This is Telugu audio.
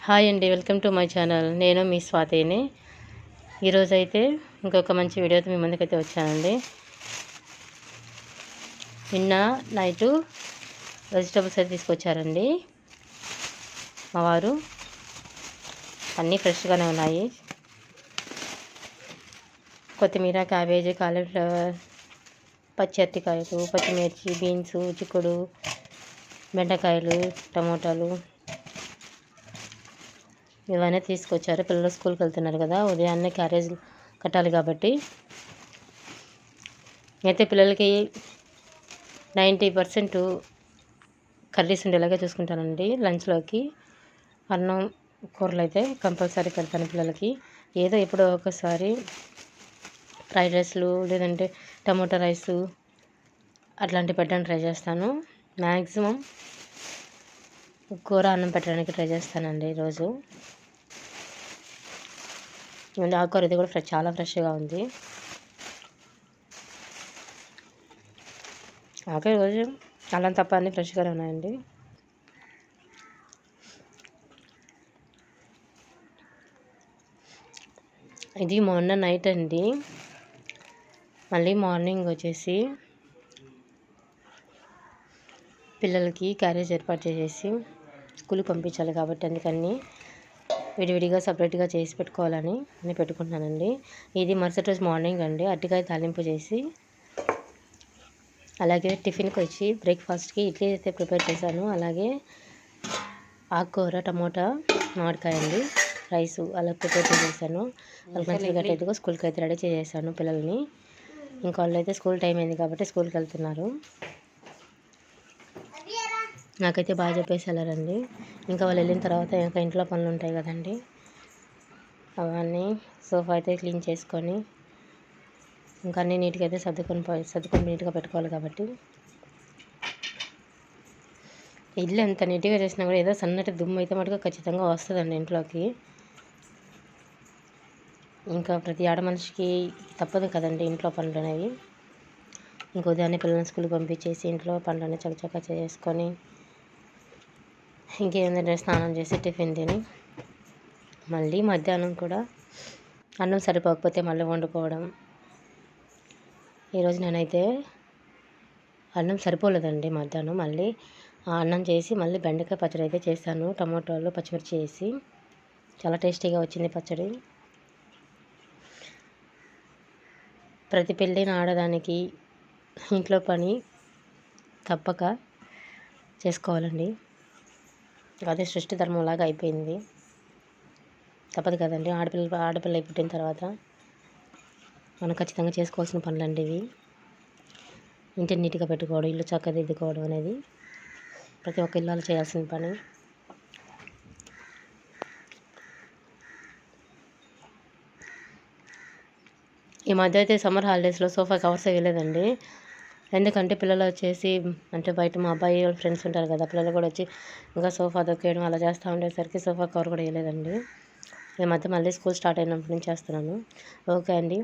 హాయ్ అండి, వెల్కమ్ టు మై ఛానల్. నేను మీ స్వాతిని. ఈరోజైతే ఇంకొక మంచి వీడియోతో మీ ముందుకైతే వచ్చానండి. నిన్న నైటు వెజిటబుల్స్ అయితే తీసుకొచ్చారండి మా వారు. అన్నీ ఫ్రెష్గానే ఉన్నాయి. కొత్తిమీర, క్యాబేజీ, కాలీఫ్లవర్, పచ్చి అరటికాయలు, పచ్చిమిర్చి, బీన్స్, చిక్కుడు, బెండకాయలు, టమోటాలు ఇవన్నీ తీసుకొచ్చారు. పిల్లలు స్కూల్కి వెళ్తున్నారు కదా, ఉదయాన్నే క్యారేజ్ కట్టాలి కాబట్టి అయితే పిల్లలకి 90% కర్రీస్ ఉండేలాగా చూసుకుంటానండి. లంచ్లోకి అన్నం కూరలు అయితే కంపల్సరీ పెడతాను పిల్లలకి. ఏదో ఎప్పుడో ఒకసారి ఫ్రైడ్ రైస్లు లేదంటే టమోటా రైసు అట్లాంటివి పెట్టడానికి ట్రై చేస్తాను. మ్యాక్సిమం కూర అన్నం పెట్టడానికి ట్రై చేస్తానండి ఈరోజు. ఆకుకూర ఇది కూడా చాలా ఫ్రెష్గా ఉంది. ఆకుకూర రోజు అల్లం తప్ప అన్నీ ఫ్రెష్గానే ఉన్నాయండి. ఇది మొన్న నైట్ అండి. మళ్ళీ మార్నింగ్ వచ్చేసి పిల్లలకి క్యారేజ్ ఏర్పాటు చేసేసి స్కూల్కి పంపించాలి కాబట్టి అందుకని విడివిడిగా సపరేట్గా చేసి పెట్టుకోవాలని నేను పెట్టుకుంటున్నానండి. ఇది మరుసటి రోజు మార్నింగ్ అండి. అరటికాయ తాలింపు చేసి అలాగే టిఫిన్కి వచ్చి బ్రేక్ఫాస్ట్కి ఇడ్లీ అయితే ప్రిపేర్ చేశాను. అలాగే ఆకుకూర, టమోటా, మామిడికాయ అండి రైసు అలా ప్రిపేర్ చేసేసాను. వాళ్ళకి నచ్చిన గట్టయితే స్కూల్కి అయితే రెడీ చేసేసాను పిల్లల్ని. ఇంకా వాళ్ళు అయితే స్కూల్ టైం అయింది కాబట్టి స్కూల్కి వెళ్తున్నారు. నాకైతే బాగా చెప్పేసి వెళ్ళారండి. ఇంకా వాళ్ళు వెళ్ళిన తర్వాత ఇంకా ఇంట్లో పనులు ఉంటాయి కదండి, అవన్నీ సోఫా అయితే క్లీన్ చేసుకొని ఇంకా అన్నీ నీట్గా అయితే సర్దుకొని నీట్గా పెట్టుకోవాలి కాబట్టి ఇల్లు ఎంత నీట్గా చేసినా కూడా ఏదో సన్నటి దుమ్ము అయితే మటుకు ఖచ్చితంగా వస్తుందండి ఇంట్లోకి. ఇంకా ప్రతి ఆడ మనిషికి తప్పదు కదండి ఇంట్లో పనులు అనేవి. ఇంకా ఉదయాన్నే పిల్లల్ని స్కూల్కి పంపించేసి ఇంట్లో పనులన్నీ చకచకా చేసుకొని ఇంకేంటంటే స్నానం చేసి టిఫిన్ తిని మళ్ళీ మధ్యాహ్నం కూడా అన్నం సరిపోకపోతే మళ్ళీ వండుకోవడం. ఈరోజు నేనైతే అన్నం సరిపోలేదండి మధ్యాహ్నం. మళ్ళీ అన్నం చేసి మళ్ళీ బెండకాయ పచ్చడి అయితే చేశాను. టమోటాలు, పచ్చిమిర్చి వేసి చాలా టేస్టీగా వచ్చింది పచ్చడి. ప్రతి పెళ్ళైన ఆడదానికి ఇంట్లో పని తప్పక చేసుకోవాలండి. అదే సృష్టి ధర్మంలాగా అయిపోయింది. తప్పదు కదండి. ఆడపిల్ల పుట్టిన తర్వాత మనం ఖచ్చితంగా చేసుకోవాల్సిన పనులండి ఇవి. ఇంటిని నీట్గా పెట్టుకోవడం, ఇల్లు చక్కదిద్దుకోవడం అనేది ప్రతి ఒక్క ఇల్లాలు చేయాల్సిన పని. ఈ మధ్య అయితే సమ్మర్ హాలిడేస్లో సోఫా కవర్స్ వేయలేదండి. ఎందుకంటే పిల్లలు వచ్చేసి అంటే బయట మా అబ్బాయి వాళ్ళ ఫ్రెండ్స్ ఉంటారు కదా, పిల్లలు కూడా వచ్చి ఇంకా సోఫా దొక్కేయడం అలా చేస్తూ ఉండేసరికి సోఫా కవర్ కూడా వేయలేదండి. ఈ మధ్య మళ్ళీ స్కూల్ స్టార్ట్ అయినప్పటి నుంచి చేస్తున్నాను. ఓకే అండి,